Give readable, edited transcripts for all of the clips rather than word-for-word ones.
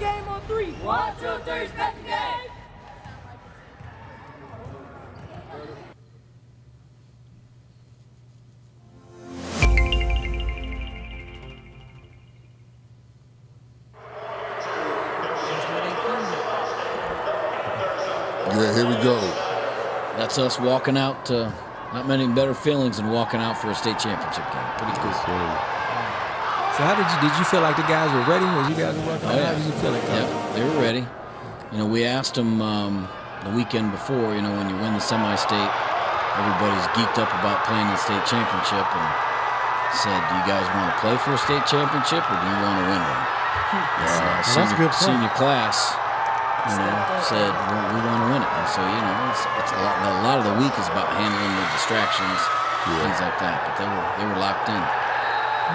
game on three. 1, 2, 3, respect the game. Yeah, here we go. That's us walking out. Not many better feelings than walking out for a state championship game. Pretty cool. So how did you feel like the guys were ready as you guys were walking out? Yeah. How did you feel like that? Yeah, they were ready. We asked them the weekend before, when you win the semi-state, everybody's geeked up about playing the state championship, and said, do you guys want to play for a state championship or do you want to win one? Senior class, said, well, we want to win it. And so, it's a lot of the week is about handling the distractions, things like that. But they were locked in.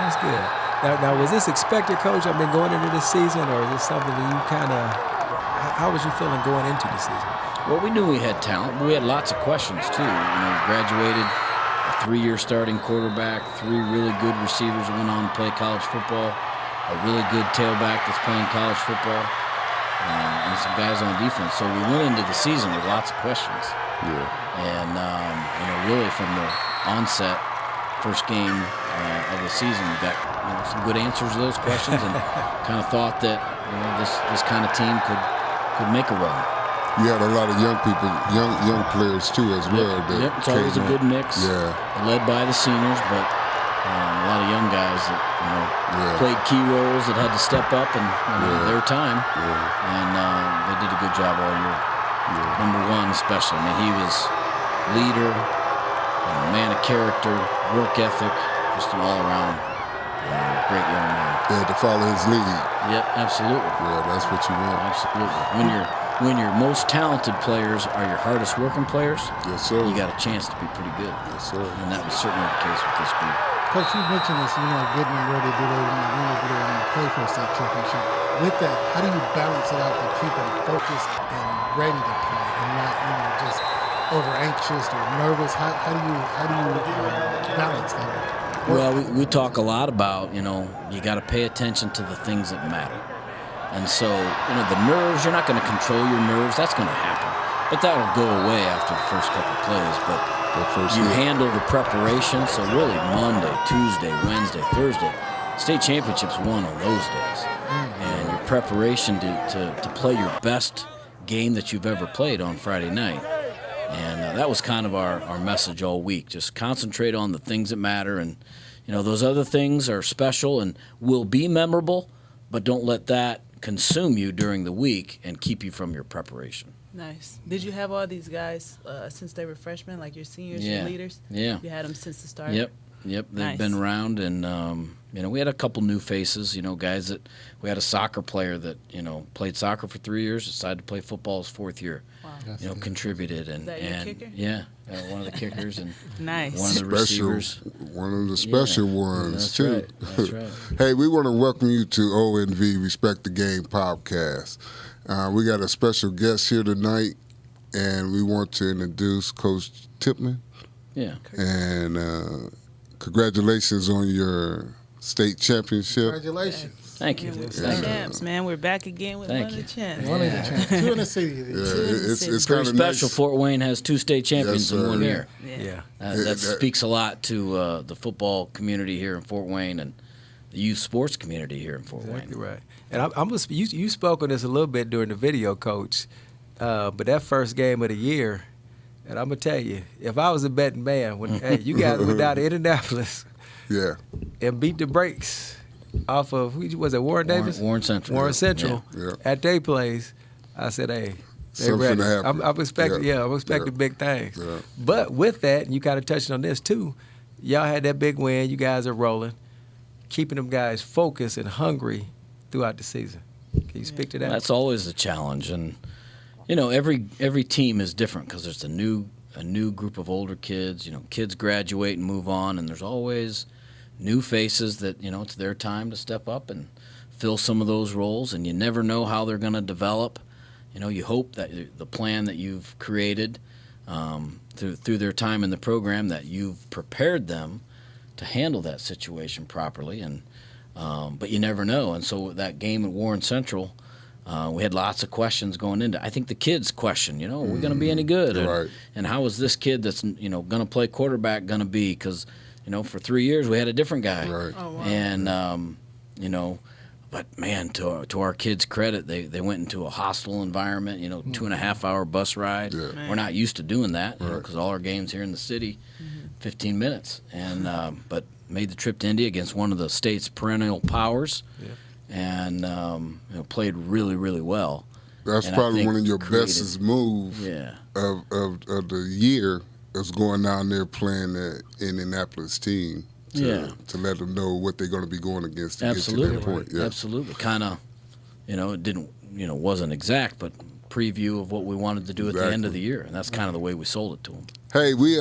That's good. Now, was this expected, Coach? I mean, going into this season, or is this something that you kind of? How was you feeling going into the season? Well, we knew we had talent, but we had lots of questions too. Graduated a 3-year starting quarterback, 3 really good receivers who went on to play college football, a really good tailback that's playing college football, and some guys on defense. So we went into the season with lots of questions. Yeah. And really from the onset, first game of the season, we got some good answers to those questions, and kind of thought that this kind of team could make a run. You had a lot of young people, young players too as well. Yep, it's always a good mix. Yeah. Led by the seniors, but a lot of young guys that played key roles that had to step up and their time. Yeah. And they did a good job all year. Yeah. Number 1 especially. I mean, he was leader, man of character, work ethic, just an all-around great young man. They had to follow his lead. Yep, absolutely. Yeah, that's what you want. Absolutely. When your most talented players are your hardest working players, yes, sir, you got a chance to be pretty good. Yes, sir. And that was certainly the case with this group. Coach, you mentioned this, getting them ready, do they want to play for a state championship. With that, how do you balance it out to keep them focused and ready to play and not, just over anxious or nervous? How do you balance that? Well, we talk a lot about, you got to pay attention to the things that matter. And so, the nerves, you're not going to control your nerves. That's going to happen. But that'll go away after the first couple of plays. But you handle the preparation. So really Monday, Tuesday, Wednesday, Thursday, state championships won on those days. And your preparation to play your best game that you've ever played on Friday night. And that was kind of our message all week. Just concentrate on the things that matter. And, those other things are special and will be memorable, but don't let that consume you during the week and keep you from your preparation. Nice. Did you have all these guys since they were freshmen, like your seniors, your leaders? Yeah. You had them since the start? Yep. They've been around, and we had a couple new faces. Guys that we had a soccer player that played soccer for 3 years, decided to play football his 4th year. Wow. Contributed and Is that your kicker? Yeah, one of the kickers and nice. One of the receivers. One of the special ones too. Right. That's right. Hey, we want to welcome you to ONV Respect the Game podcast. We got a special guest here tonight, and we want to introduce Coach Tippman. Yeah. And congratulations on your state championship. Congratulations. Thank you. Champs, man. We're back again with one of the champs. One of the champs. 2 in the city. It's pretty kind of special. nice. Fort Wayne has 2 state champions in 1 year. Yeah. That speaks a lot to the football community here in Fort Wayne and the youth sports community here in Fort Wayne. Right. And you spoke on this a little bit during the video, Coach, but that first game of the year, and I'm going to tell you, if I was a betting man, when you guys went down to Indianapolis and beat the brakes off of, who was it, Warren Davis? Warren Central. Warren Central. Yeah. At their place, I said, hey, they Something ready. happened. I'm expecting big things. Yeah. But with that, and you kind of touched on this too, y'all had that big win. You guys are rolling, keeping them guys focused and hungry throughout the season. Can you speak to that? That's always the challenge, and every team is different because there's a new group of older kids. Kids graduate and move on, and there's always new faces that it's their time to step up and fill some of those roles, and you never know how they're going to develop. You hope that the plan that you've created through their time in the program, that you've prepared them to handle that situation properly, and but you never know. And so that game at Warren Central, We had lots of questions going into. I think the kids question, are we going to be any good? Right. And how is this kid that's going to play quarterback going to be? Because for 3 years we had a different guy. Right. Oh, wow. And but man, to our kids' credit, they went into a hostile environment. 2.5-hour bus ride. Yeah. We're not used to doing that Right. because all our games here in the city, 15 minutes. And but made the trip to India against one of the state's perennial powers. Yeah. And played really, really well. That's And I probably think one of your created- bestest moves Yeah. of the year is going down there playing the Indianapolis team to let them know what they're going to be going against to Absolutely. get to that point. Yeah. Absolutely. Kind of, it didn't, wasn't exact, but preview of what we wanted to do at the end of the year. And that's kind of the way we sold it to them. Hey, we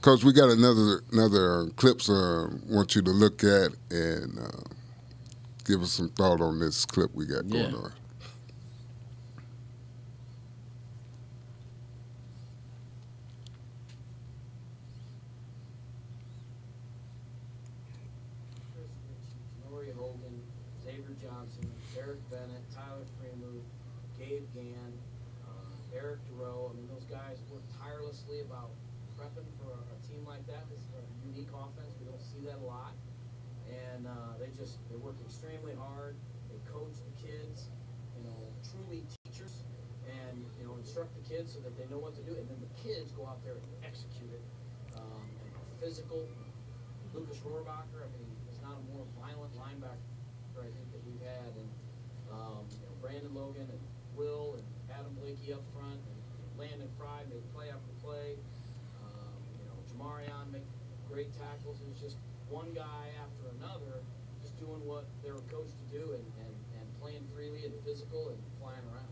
Coach, we got another clips want you to look at and give us some thought on this clip we got going on. Nori Hogan, Xavier Johnson, Eric Bennett, Tyler Freemuth, Gabe Gann, Eric Durow. I mean, those guys work tirelessly about prepping for a team like that. It's a unique offense. We don't see that a lot. And they work extremely hard. They coach the kids, truly teachers, and, instruct the kids so that they know what to do. And then the kids go out there and execute it. And are physical. Lucas Rohrbacher, I mean, is not a more violent linebacker, I think, that we've had. And, Brandon Logan and Will and Adam Blakey up front, and Landon Fry made play after play. Jamarion make great tackles. It was just one guy after another just doing what they were coached to do and playing freely and physical and flying around.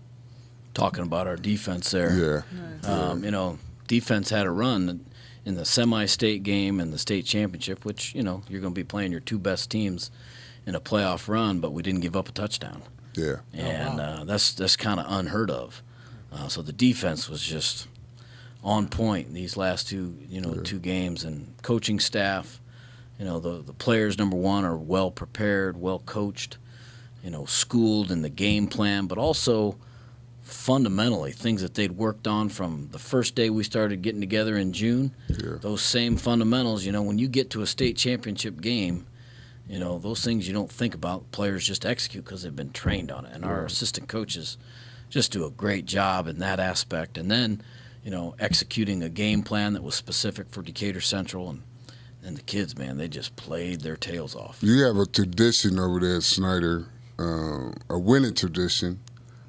Talking about our defense there. Yeah. Defense had a run in the semi-state game and the state championship, which, you're going to be playing your two best teams in a playoff run, but we didn't give up a touchdown. Yeah. And that's kind of unheard of. So the defense was just on point these last two games, and coaching staff, the players, number one, are well prepared, well coached, schooled in the game plan, but also fundamentally things that they'd worked on from the first day we started getting together in June. Yeah. Those same fundamentals, when you get to a state championship game, those things you don't think about, players just execute because they've been trained on it. And our assistant coaches just do a great job in that aspect. And then, executing a game plan that was specific for Decatur Central. And the kids, man, they just played their tails off. You have a tradition over there at Snider, a winning tradition.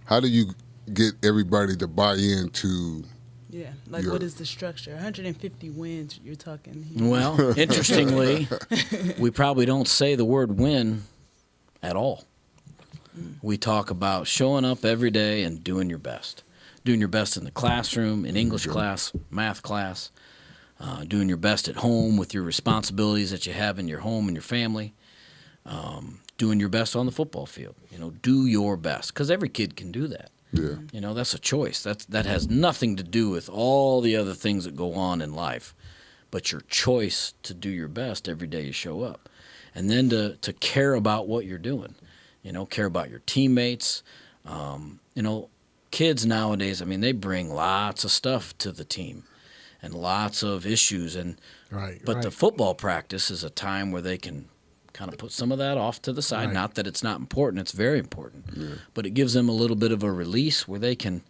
How do you get everybody to buy into? Yeah, like what is the structure? 150 wins, you're talking here. Well, interestingly, we probably don't say the word win at all. We talk about showing up every day and doing your best. Doing your best in the classroom, in English class, math class, doing your best at home with your responsibilities that you have in your home and your family, doing your best on the football field. Do your best, because every kid can do that. Yeah. That's a choice. That has nothing to do with all the other things that go on in life, but your choice to do your best every day you show up. And then to care about what you're doing, care about your teammates. Kids nowadays, I mean, they bring lots of stuff to the team and lots of issues. But the football practice is a time where they can kind of put some of that off to the side. Right. Not that it's not important; it's very important. But it gives them a little bit of a release where they can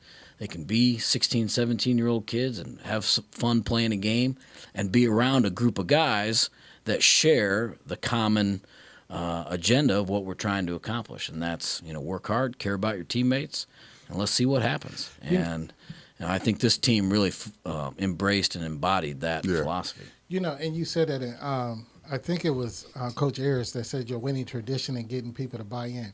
be 16, 17-year-old kids and have some fun playing a game and be around a group of guys that share the common agenda of what we're trying to accomplish, and that's work hard, care about your teammates, and let's see what happens. And I think this team really embraced and embodied that philosophy. And you said that I think it was Coach Ayers that said your winning tradition and getting people to buy in.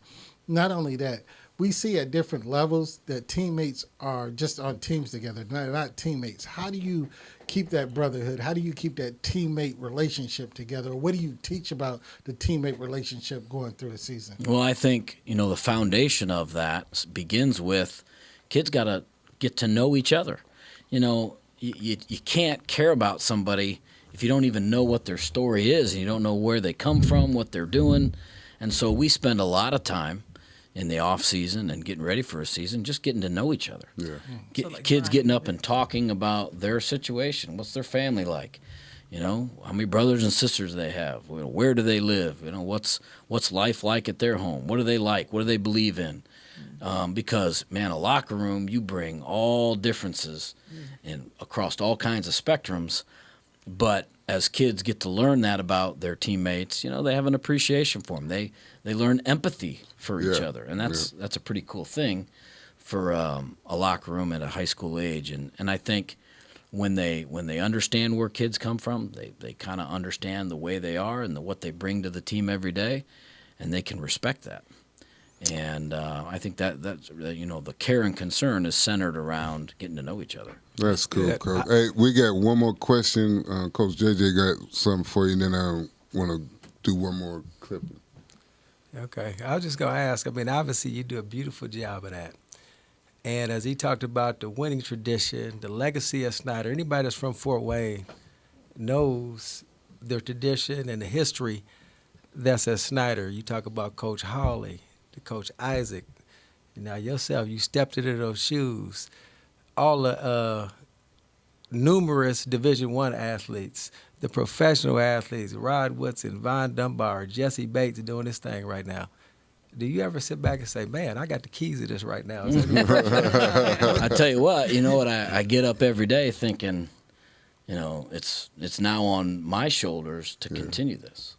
Not only that, we see at different levels that teammates are just on teams together, not teammates. How do you keep that brotherhood? How do you keep that teammate relationship together? What do you teach about the teammate relationship going through the season? Well, I think, the foundation of that begins with kids got to get to know each other. You can't care about somebody if you don't even know what their story is and you don't know where they come from, what they're doing. And so we spend a lot of time, in the off season and getting ready for a season, just getting to know each other. Yeah. Kids getting up and talking about their situation. What's their family like? How many brothers and sisters they have? Where do they live? What's life like at their home? What do they like? What do they believe in? Because, man, a locker room, you bring all differences and across all kinds of spectrums. But as kids get to learn that about their teammates, they have an appreciation for them. They learn empathy for each other, and that's a pretty cool thing for a locker room at a high school age. And I think when they understand where kids come from, they kind of understand the way they are and what they bring to the team every day, and they can respect that. And I think that's the care and concern is centered around getting to know each other. That's cool, Coach. Hey, we got one more question. Coach JJ got something for you, and then I want to do one more clip. Okay. I was just going to ask, obviously you do a beautiful job of that. And as he talked about the winning tradition, the legacy of Snider, anybody that's from Fort Wayne knows the tradition and the history that's at Snider. You talk about Coach Hawley, to Coach Isaac. Now yourself, you stepped into those shoes. All the numerous Division I athletes, the professional athletes, Rod Woodson, Von Dunbar, Jesse Bates doing this thing right now. Do you ever sit back and say, man, I got the keys to this right now? I tell you what, I get up every day thinking, it's now on my shoulders to continue this.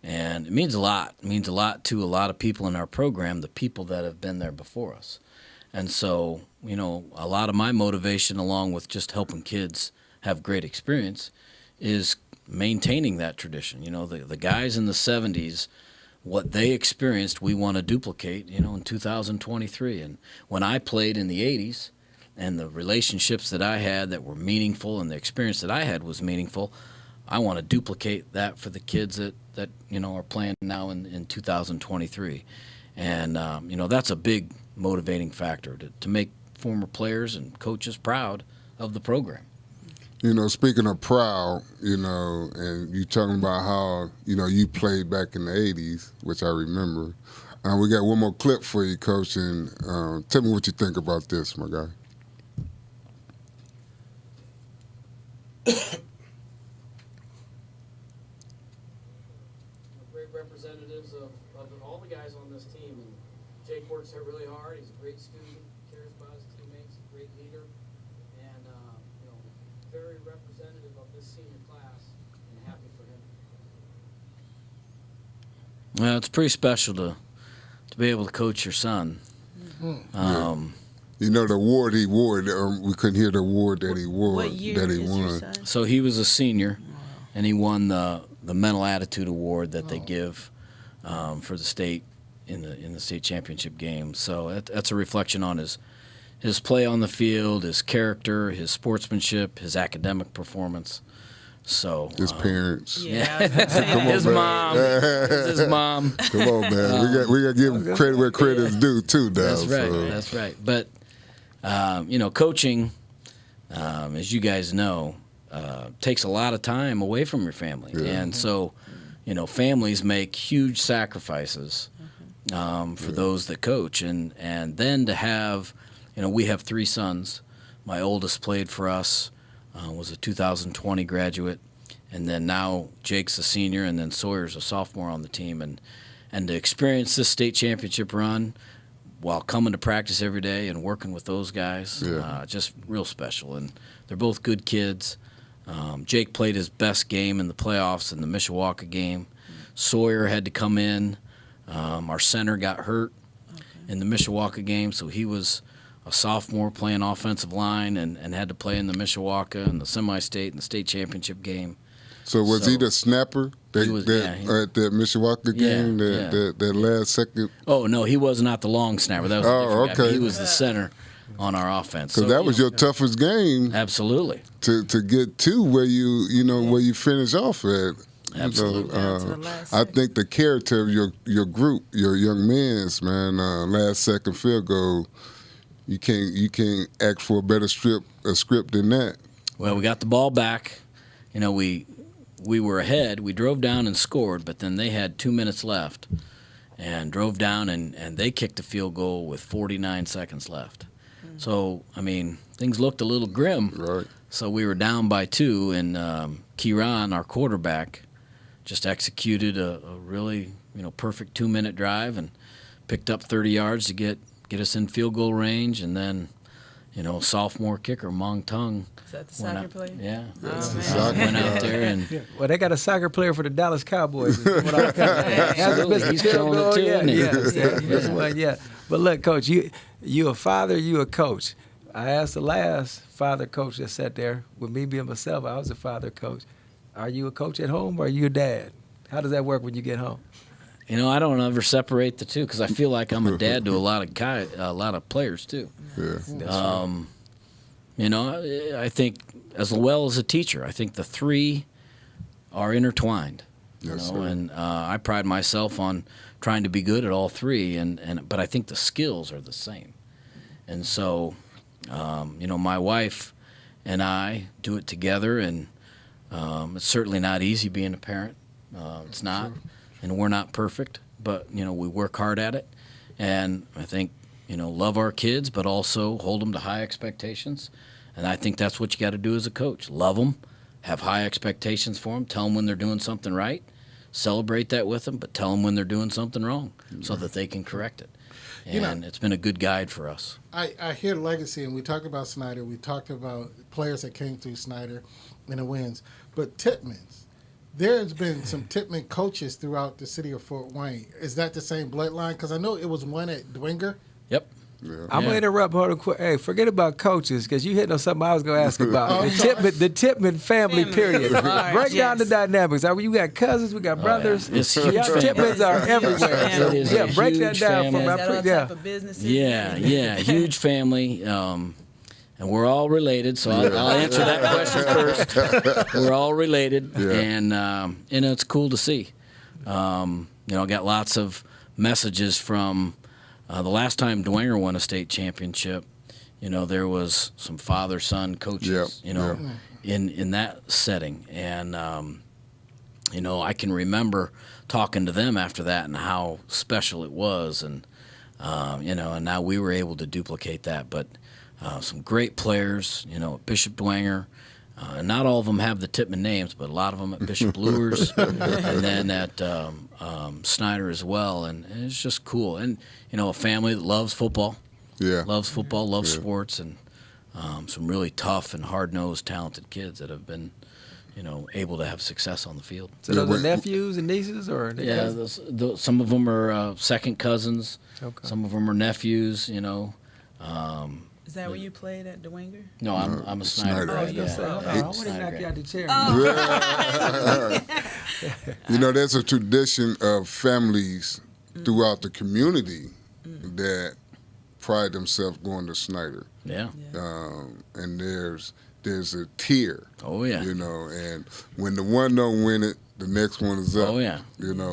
And it means a lot. It means a lot to a lot of people in our program, the people that have been there before us. And so, a lot of my motivation, along with just helping kids have great experience, is maintaining that tradition. The guys in the 70s, what they experienced, we want to duplicate, in 2023. And when I played in the 80s and the relationships that I had that were meaningful and the experience that I had was meaningful, I want to duplicate that for the kids that are playing now in 2023. And, that's a big motivating factor to make former players and coaches proud of the program. Speaking of proud, and you talking about how, you played back in the 80s, which I remember. We got one more clip for you, Coach, and tell me what you think about this, my guy. Great representatives of all the guys on this team. And Jake works there really hard. He's a great student, cares about his teammates, a great leader, and very representative of this senior class, and happy for him. Well, it's pretty special to be able to coach your son. The award he wore, we couldn't hear the award that he wore, What year that he is won. your son? So he was a senior, and he won the Mental Attitude Award that they give for the state in the state championship game. So that's a reflection on his play on the field, his character, his sportsmanship, his academic performance. So His parents. Yeah, I was gonna say Come on, that. his man. mom, his mom. Come on, man. we got to give credit where credit's due, too, now. That's right. So. That's right. But coaching, as you guys know, takes a lot of time away from your family, and so families make huge sacrifices for those that coach, and then to have, we have 3 sons. My oldest played for us, was a 2020 graduate, and then now Jake's a senior, and then Sawyer's a sophomore on the team, and to experience this state championship run while coming to practice every day and working with those guys, just real special. And they're both good kids. Jake played his best game in the playoffs in the Mishawaka game. Sawyer had to come in. Our center got hurt in the Mishawaka game, so he was a sophomore playing offensive line and had to play in the Mishawaka and the semi-state and the state championship game. So was he the snapper at that Mishawaka game, that last second? Oh, no, he was not the long snapper. That was a different guy. Okay. He was the center on our offense. Because that was your toughest game. Absolutely. To get to where where you finish off at. Absolutely. Down to the last I think the character of your group, your young men's, man, last second field goal, you can't ask for a better script than that. Well, we got the ball back. We were ahead. We drove down and scored, but then they had 2 minutes left. and drove down, and they kicked a field goal with 49 seconds left. So, I mean, things looked a little grim. Right. So we were down by 2, and Kieran, our quarterback, just executed a really perfect 2-minute drive and picked up 30 yards to get us in field goal range, and then sophomore kicker Mong Tung. Is that the soccer player? Yeah, That's the man. soccer went out guy. there and Well, they got a soccer player for the Dallas Cowboys. absolutely, he's killing it too. isn't he? Yeah, he just won, yeah. But look, Coach, you a father, you a coach. I asked the last father coach that sat there with me being myself. I was a father coach. Are you a coach at home or are you a dad? How does that work when you get home? I don't ever separate the two because I feel like I'm a dad to a lot of players too. Yeah. I think as well as a teacher, I think the three are intertwined. Yes, sir. And I pride myself on trying to be good at all three, but I think the skills are the same. And so, my wife and I do it together, and it's certainly not easy being a parent. It's not, and we're not perfect, but we work hard at it. And I think love our kids, but also hold them to high expectations. And I think that's what you got to do as a coach: love them, have high expectations for them, tell them when they're doing something right, celebrate that with them, but tell them when they're doing something wrong so that they can correct it. And it's been a good guide for us. I hear legacy, and we talked about Snider. We talked about players that came through Snider and the wins. But Tippmans, there's been some Tippman coaches throughout the city of Fort Wayne. Is that the same bloodline? Because I know it was one at Dwenger. Yep. Yeah. I'm going to interrupt her quick. Hey, forget about coaches because you hit on something I was going to ask about. the Tippman family, period. Large, Break down the yes. dynamics. You got cousins, we got brothers. It's huge Y'all family. Tippmans are everywhere. It is Yeah, a break that huge down family. for my Got all type of businesses. Yeah, huge family, and we're all related. So I'll answer that question first. We're all related, and it's cool to see. I got lots of messages from the last time Dwenger won a state championship. There was some father-son coaches. In that setting, and I can remember talking to them after that and how special it was, and and now we were able to duplicate that. But some great players, at Bishop Dwenger. Not all of them have the Tippman names, but a lot of them at Bishop Lures, and then at Snider as well. And it's just cool. And, a family that loves football, loves sports, and some really tough and hard-nosed, talented kids that have been, able to have success on the field. So those are nephews and nieces? Or Some of them are second cousins. Okay. Some of them are nephews, Is that where you played at Dwenger? No, I'm a Snider. Snider. I was going to say, I want to Snider knock guy. you out the chair. There's a tradition of families throughout the community that pride themselves going to Snider. Yeah. And there's a tier. Oh, yeah. And when the one don't win it, the next one is up. Oh, yeah.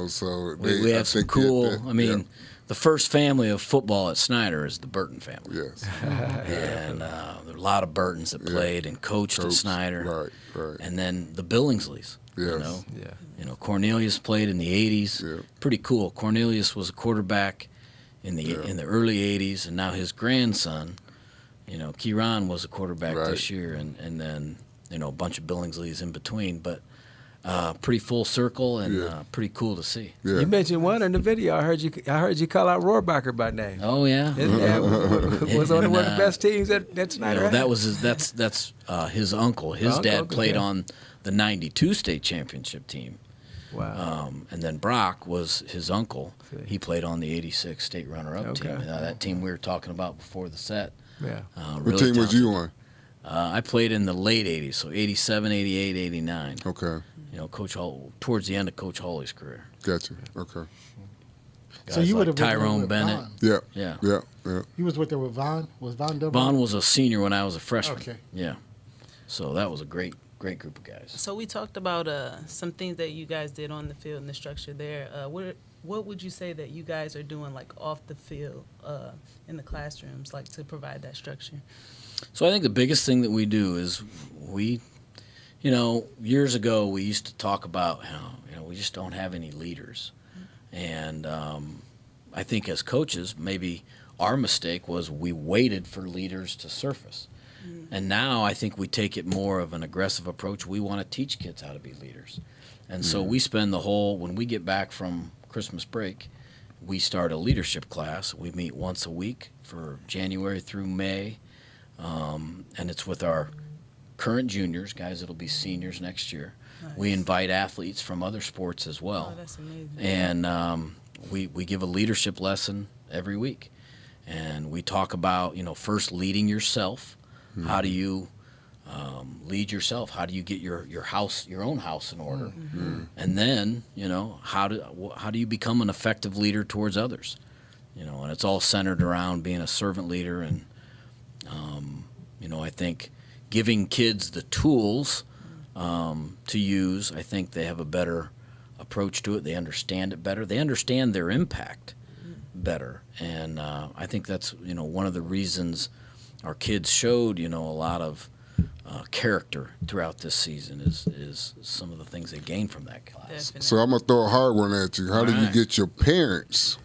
So We I have some think cool. that- The first family of football at Snider is the Burton family. Yes. And there are a lot of Burtons that played and coached at Snider. Right. And then the Billingsleys. Yes. Cornelius played in the 80s. Yeah. Pretty cool. Cornelius was a quarterback in the early 80s, and now his grandson, Kieran, was a quarterback this year, and then, a bunch of Billingsleys in between. But pretty full circle and pretty cool to see. Yeah. You mentioned one in the video. I heard you call out Rohrbacher by name. Oh, yeah. Was on one of the best teams at Snider. That was that's his uncle. His dad played on the '92 state championship team. Wow. And then Brock was his uncle. He played on the '86 state runner-up team. That team we were talking about before the set. Yeah. What team was you on? I played in the late '80s, so '87, '88, '89. Okay. Coach Hall towards the end of Coach Hawley's career. Gotcha. Okay. So you would have been Tyrone with Bennett. Vaughn. Yeah. You was with there with Vaughn? Was Vaughn Dunbar? Vaughn was a senior when I was a freshman. Okay. Yeah. So that was a great group of guys. So we talked about some things that you guys did on the field and the structure there. What would you say that you guys are doing like off the field in the classrooms, like to provide that structure? So I think the biggest thing that we do is years ago we used to talk about how we just don't have any leaders, and I think as coaches, maybe our mistake was we waited for leaders to surface. And now I think we take it more of an aggressive approach. We want to teach kids how to be leaders. And so we spend when we get back from Christmas break, we start a leadership class. We meet once a week for January through May. And it's with our current juniors, guys that'll be seniors next year. Nice. We invite athletes from other sports as well. Oh, that's amazing. And we give a leadership lesson every week. And we talk about, first leading yourself. Mm-hmm. How do you lead yourself? How do you get your own house in order? Mm-hmm. And then, how do you become an effective leader towards others? And it's all centered around being a servant leader. And, I think giving kids the tools to use, I think they have a better approach to it. They understand it better. They understand their impact better. And I think that's, one of the reasons our kids showed, a lot of character throughout this season is some of the things they gained from that class. Definitely. So I'm going to throw a hard one at you. How do you get your parents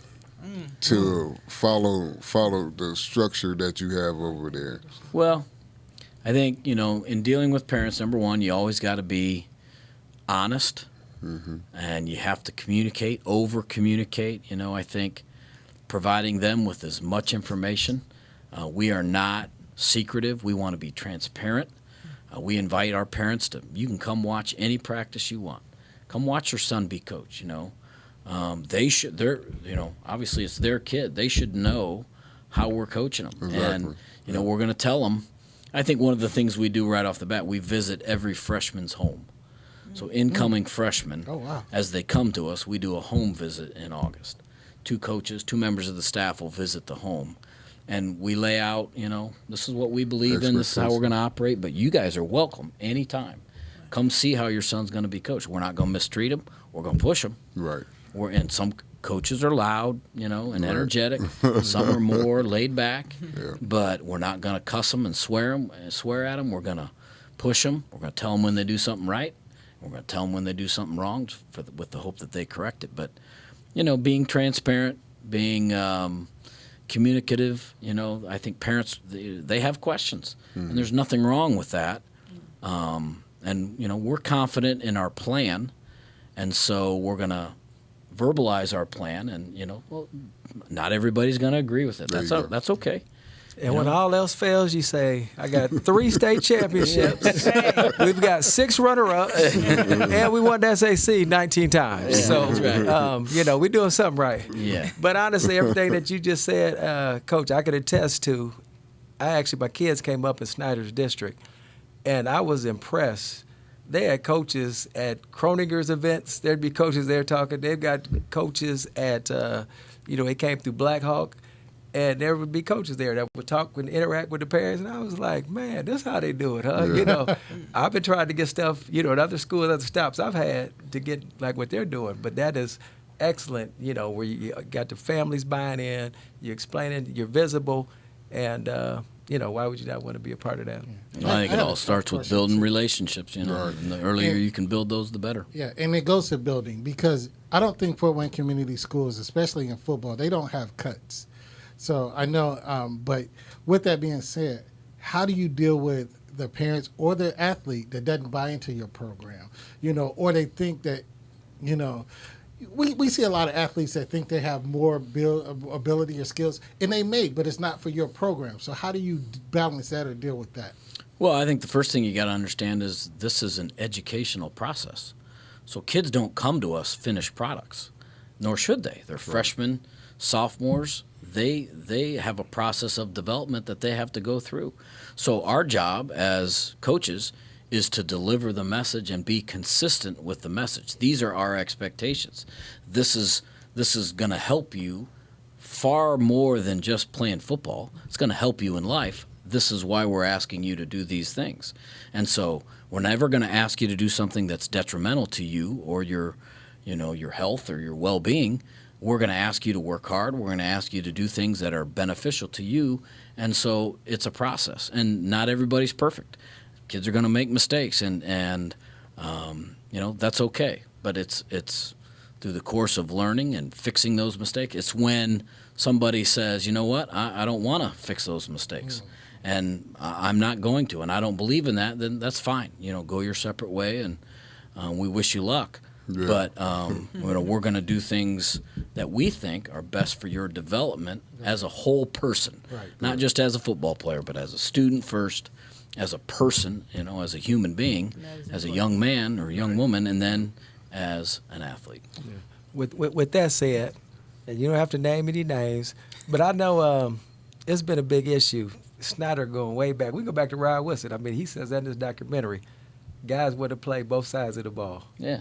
to follow the structure that you have over there? Well, I think, in dealing with parents, number one, you always got to be honest, and you have to communicate, over-communicate. I think providing them with as much information. We are not secretive. We want to be transparent. We invite our parents you can come watch any practice you want. Come watch your son be coach, obviously it's their kid. They should know how we're coaching them. Exactly. And, we're going to tell them. I think one of the things we do right off the bat, we visit every freshman's home. So incoming freshmen, as they come to us, we do a home visit in August. 2 coaches, 2 members of the staff will visit the home. And we lay out, this is what we believe in, this is how we're going to operate, but you guys are welcome anytime. Come see how your son's going to be coached. We're not going to mistreat him. We're going to push him. Right. And some coaches are loud, and energetic. Some are more laid back. Yeah. But we're not going to cuss them and swear at them. We're going to push them. We're going to tell them when they do something right. We're going to tell them when they do something wrong with the hope that they correct it. But, being transparent, being communicative, I think parents, they have questions. And there's nothing wrong with that. And, we're confident in our plan. And so we're going to verbalize our plan. And, not everybody's going to agree with it. That's okay. And when all else fails, you say, I got 3 state championships. We've got 6 runner-ups. And we won the SAC 19 times. Yeah, so, that's right. we're doing something right. Yeah. But honestly, everything that you just said, Coach, I could attest to. My kids came up in Snider's district, and I was impressed. They had coaches at Kroninger's events. There'd be coaches there talking. They've got coaches at, they came through Black Hawk. And there would be coaches there that would talk and interact with the parents. And I was like, man, this is how they do it, huh? Yeah. I've been trying to get stuff, at other schools, other stops I've had to get like what they're doing. But that is excellent, where you got the families buying in, you're explaining, you're visible. And, why would you not want to be a part of that? Yeah. I think it all starts with building relationships, And the earlier you can build those, the better. Yeah, and it goes to building because I don't think Fort Wayne Community Schools, especially in football, they don't have cuts. So I know, but with that being said, how do you deal with the parents or the athlete that doesn't buy into your program, or they think that, we see a lot of athletes that think they have more ability or skills, and they may, but it's not for your program. So how do you balance that or deal with that? Well, I think the first thing you got to understand is this is an educational process. So kids don't come to us finished products, nor should they. They're freshmen, sophomores. They have a process of development that they have to go through. So our job as coaches is to deliver the message and be consistent with the message. These are our expectations. This is going to help you far more than just playing football. It's going to help you in life. This is why we're asking you to do these things. And so we're never going to ask you to do something that's detrimental to you or your health or your well-being. We're going to ask you to work hard. We're going to ask you to do things that are beneficial to you. And so it's a process. And not everybody's perfect. Kids are going to make mistakes, and that's okay. But it's through the course of learning and fixing those mistakes. It's when somebody says, you know what, I don't want to fix those mistakes, and I'm not going to, and I don't believe in that, then that's fine. Go your separate way, and we wish you luck. Yeah. But we're going to do things that we think are best for your development as a whole person, not just as a football player, but as a student first, as a person, as a human being, as a young man or young woman, and then as an athlete. Yeah. With that said, and you don't have to name any names, but I know it's been a big issue. Snider going way back. We go back to Ryan Wilson. I mean, he says that in his documentary. Guys want to play both sides of the ball. Yeah.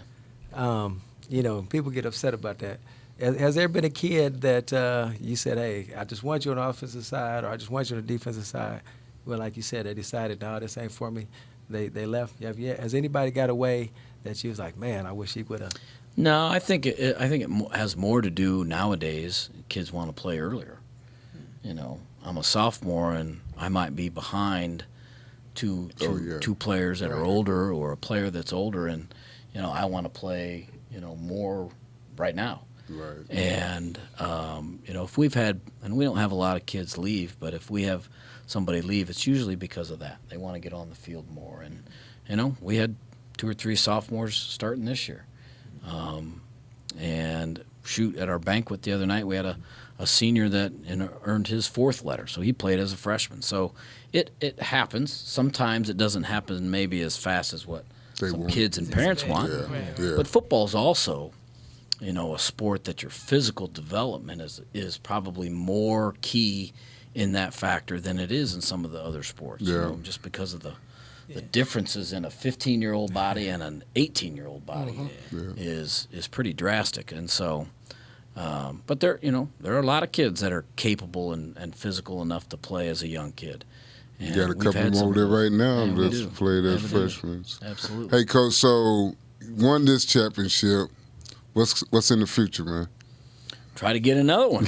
People get upset about that. Has there been a kid that you said, hey, I just want you on the offensive side, or I just want you on the defensive side? Well, like you said, they decided, no, this ain't for me. They left. Has anybody got away that you was like, man, I wish he would have? No, I think it has more to do nowadays. Kids want to play earlier. I'm a sophomore and I might be behind two players that are older, or a player that's older, and I want to play more right now. Right. And if we've had, and we don't have a lot of kids leave, but if we have somebody leave, it's usually because of that. They want to get on the field more, and we had 2 or 3 sophomores starting this year. And at our banquet the other night, we had a senior that earned his 4th letter, so he played as a freshman. So it happens. Sometimes it doesn't happen maybe as fast as what some kids and parents want. Yeah. But football's also, a sport that your physical development is probably more key in that factor than it is in some of the other sports. Just because of the differences in a 15-year-old body and an 18-year-old body is pretty drastic. And so, but there are a lot of kids that are capable and physical enough to play as a young kid. And you got a couple of them over there right now that's played as freshmen. Absolutely. Hey, Coach, so won this championship. What's in the future, man? Try to get another one.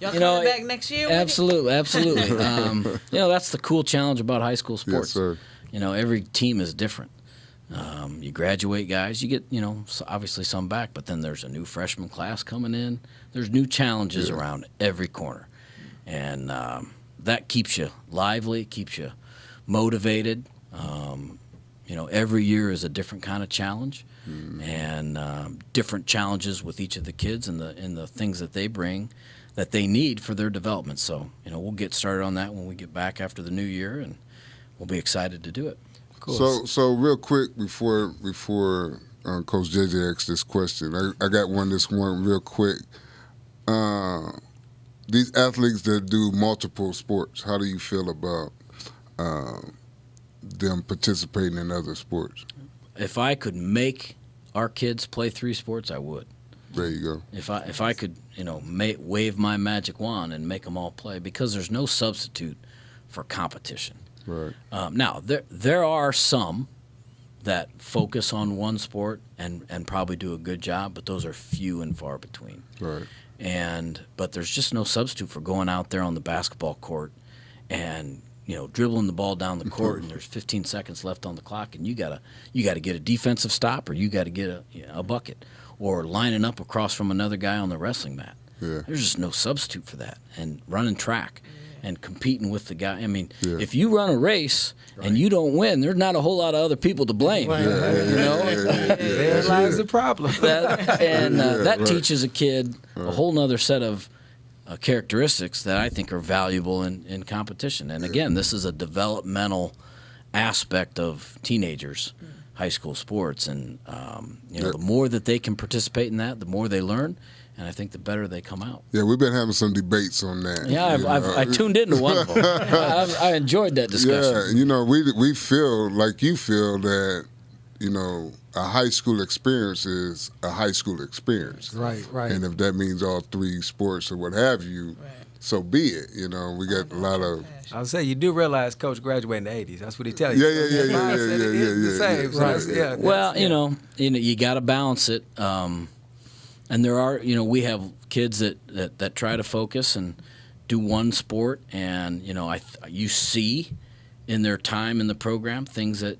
Y'all coming back next year? Absolutely. That's the cool challenge about high school sports. Yes, sir. Every team is different. You graduate guys, you get, obviously some back, but then there's a new freshman class coming in. There's new challenges around every corner. And that keeps you lively, keeps you motivated. Every year is a different kind of challenge, and different challenges with each of the kids and the things that they bring that they need for their development. So, we'll get started on that when we get back after the new year, and we'll be excited to do it. Cool. So real quick before Coach JJ asks this question, I got this one real quick. These athletes that do multiple sports, how do you feel about them participating in other sports? If I could make our kids play 3 sports, I would. There you go. If I could, wave my magic wand and make them all play, because there's no substitute for competition. Right. Now, there are some that focus on one sport and probably do a good job, but those are few and far between. Right. But there's just no substitute for going out there on the basketball court and dribbling the ball down the court, and there's 15 seconds left on the clock, and you gotta get a defensive stop, or you gotta get a bucket, or lining up across from another guy on the wrestling mat. Yeah. There's just no substitute for that. And running track and competing with the guy. I mean, if you run a race and you don't win, there's not a whole lot of other people to blame. There lies the problem. That teaches a kid a whole nother set of characteristics that I think are valuable in competition. And again, this is a developmental aspect of teenagers, high school sports. And, the more that they can participate in that, the more they learn. And I think the better they come out. Yeah, we've been having some debates on that. Yeah, I tuned into one of them. I enjoyed that discussion. Yeah, we feel like you feel that, a high school experience is a high school experience. Right. And if that means all 3 sports or what have you, so be it. We got a lot of. I'll say you do realize Coach graduated in the '80s. That's what he tells you. Yeah. Well, you got to balance it. And there are, we have kids that try to focus and do one sport, and you see in their time in the program things that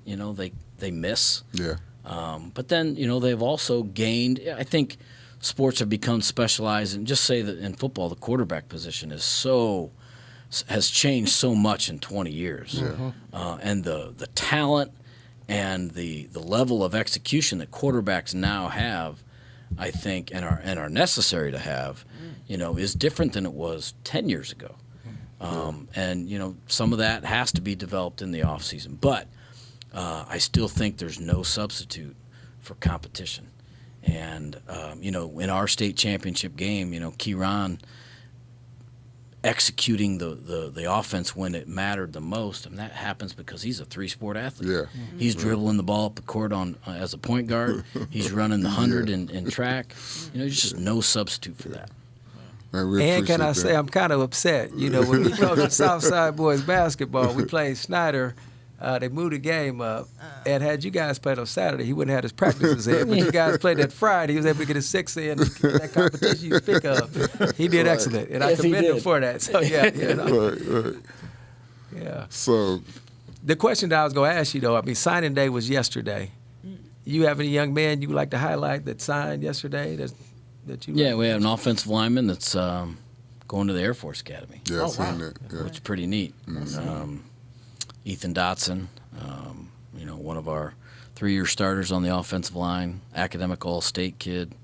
they miss. Yeah. But then, they've also gained. I think sports have become specialized, and just say that in football, the quarterback position has changed so much in 20 years, and the talent and the level of execution that quarterbacks now have, I think, and are necessary to have, is different than it was 10 years ago. And some of that has to be developed in the off season, but I still think there's no substitute for competition. And in our state championship game, Kieran executing the offense when it mattered the most, and that happens because he's a three-sport athlete. Yeah. He's dribbling the ball up the court as a point guard. He's running the 100 in track. There's just no substitute for that. Man, And can I say, I'm kind of upset. When we coached Southside Boys basketball, we played Snider. They moved the game up, and had you guys played on Saturday, he wouldn't have had his practices in. But you guys played that Friday, he was able to get his 6 in that competition you speak of. He did excellent, and I commend him for that. So Right. Yeah. So The question that I was going to ask you, though, signing day was yesterday. You have any young man you would like to highlight that signed yesterday that you? Yeah, we have an offensive lineman that's going to the Air Force Academy. yeah, I've seen that. Yeah. Which is pretty neat. Ethan Dotson, one of our 3-year starters on the offensive line, academic all-state kid,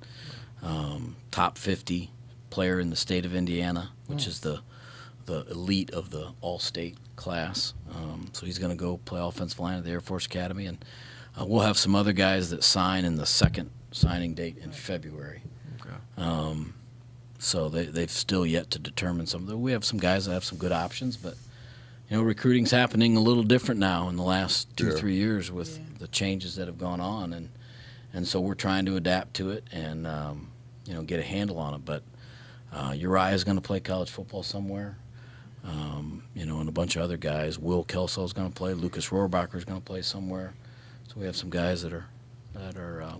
top 50 player in the state of Indiana, which is the elite of the all-state class. So he's going to go play offensive line at the Air Force Academy, and we'll have some other guys that sign in the second signing date in February. Okay. So they've still yet to determine some. We have some guys that have some good options, but recruiting's happening a little different now in the last 2-3 years with the changes that have gone on, and so we're trying to adapt to it and get a handle on it. But Uriah's going to play college football somewhere, and a bunch of other guys. Will Kelso's going to play. Lucas Rohrbacher's going to play somewhere. So we have some guys that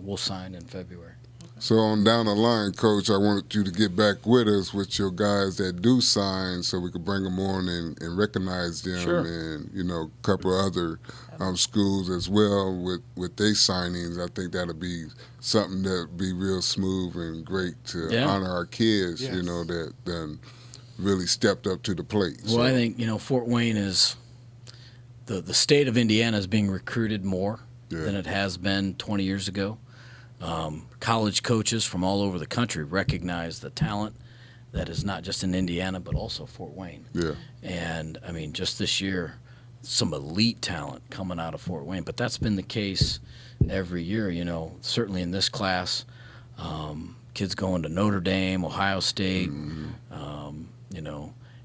will sign in February. So on down the line, Coach, I wanted you to get back with us with your guys that do sign, so we could bring them on and recognize them, Sure. and a couple of other schools as well with their signings. I think that'll be something that'll be real smooth and great to honor our kids, Yes. that done really stepped up to the plate. Well, I think Fort Wayne is the state of Indiana is being recruited more than it has been 20 years ago. College coaches from all over the country recognize the talent that is not just in Indiana but also Fort Wayne. Yeah. And just this year, some elite talent coming out of Fort Wayne. But that's been the case every year. Certainly in this class, kids going to Notre Dame, Ohio State,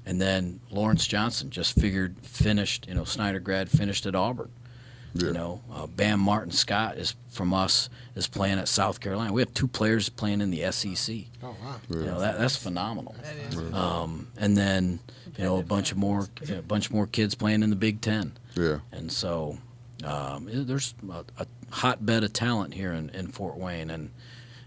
and then Lawrence Johnson just finished. Snider grad finished at Auburn. Yeah. Bam Martin Scott is playing at South Carolina. We have 2 players playing in the SEC. Oh, wow. Yeah. That's phenomenal. That is And then a bunch more kids playing in the Big Ten. Yeah. And so there's a hotbed of talent here in Fort Wayne, and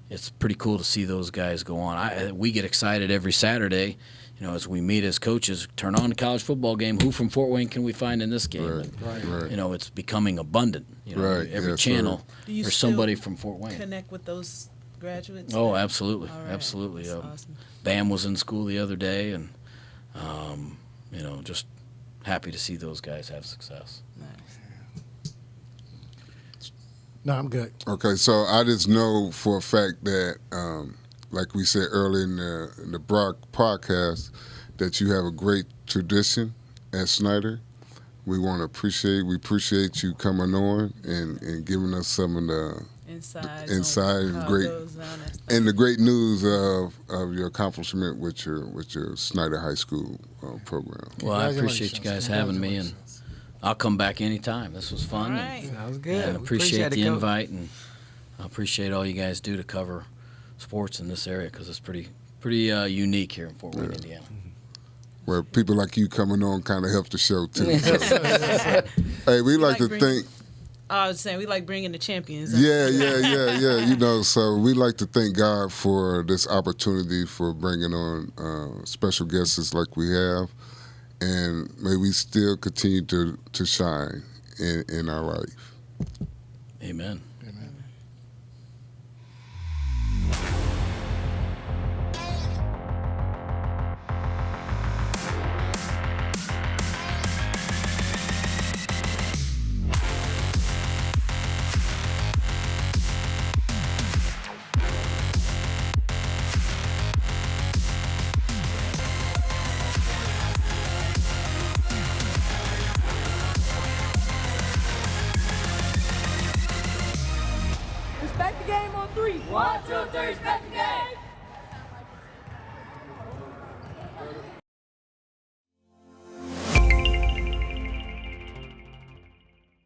it's pretty cool to see those guys go on. We get excited every Saturday. As we meet as coaches, turn on the college football game. Who from Fort Wayne can we find in this game? Right. It's becoming abundant. Right. Every Yes, channel, Do you there's still somebody from Fort Wayne. connect with those graduates? Oh, now? absolutely, All right. absolutely. That's awesome. Bam was in school the other day, and just happy to see those guys have success. Nice. No, I'm good. Okay, so I just know for a fact that, like we said earlier in the Brock podcast, that you have a great tradition at Snider. We appreciate you coming on and giving us some of the Inside and how it great goes down, that's and the great news of your accomplishment with your Snider High School program. Well, I appreciate you guys having me, and Congratulations. I'll come back anytime. This was fun. All right. Sounds good. And We appreciate the it, Coach. invite, and I appreciate all you guys do to cover sports in this area because it's pretty unique here in Fort Wayne, Indiana. Where people like you coming on kind of help the show too. So. Hey, we like to thank. I was saying we like bringing the champions. up. Yeah. So we like to thank God for this opportunity for bringing on special guests like we have, and may we still continue to shine in our life. Amen. Amen. Back the game on 3. 1, 2, 3, back the game.